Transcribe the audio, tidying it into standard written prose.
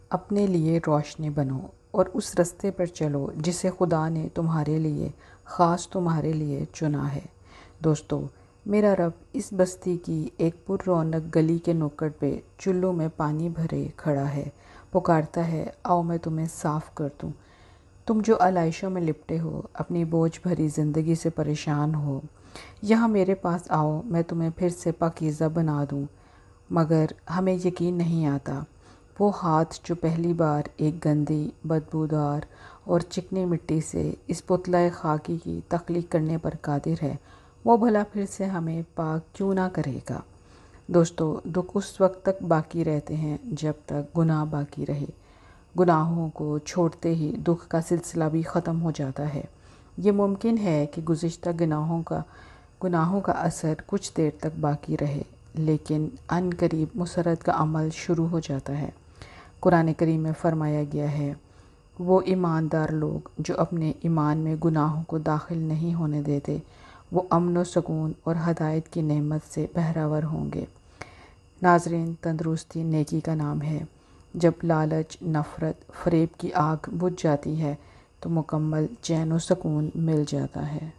اپنے لیے روشنی بنو اور اس رستے پر چلو جسے خدا نے تمہارے لیے خاص تمہارے لیے چنا ہے۔ دوستو، میرا رب اس بستی کی ایک پر رونق گلی کے نکڑ پہ چلو میں پانی بھرے کھڑا ہے، پکارتا ہے، آؤ میں تمہیں صاف کر دوں۔ تم جو علائشوں میں لپٹے ہو، اپنی بوجھ بھری زندگی سے پریشان ہو، یہاں میرے پاس آؤ، میں تمہیں پھر سے پاکیزہ بنا دوں۔ مگر ہمیں یقین نہیں آتا، وہ ہاتھ جو پہلی بار ایک گندی، بدبودار اور چکنی مٹی سے اس پتلہ خاکی کی تخلیق کرنے پر قادر ہے، وہ بھلا پھر سے ہمیں پاک کیوں نہ کرے گا؟ دوستو، دکھ اس وقت تک باقی رہتے ہیں جب تک گناہ باقی رہے۔ گناہوں کو چھوڑتے ہی دکھ کا سلسلہ بھی ختم ہو جاتا ہے۔ یہ ممکن ہے کہ گزشتہ گناہوں کا اثر کچھ دیر تک باقی رہے، لیکن عن قریب مسرت کا عمل شروع ہو جاتا ہے۔ قرآن کریم میں فرمایا گیا ہے، وہ ایماندار لوگ جو اپنے ایمان میں گناہوں کو داخل نہیں ہونے دیتے، وہ امن و سکون اور ہدایت کی نعمت سے بہرہ ہوں گے۔ ناظرین، تندرستی نیکی کا نام ہے۔ جب لالچ، نفرت، فریب کی آگ بجھ جاتی ہے تو مکمل چین و سکون مل جاتا ہے۔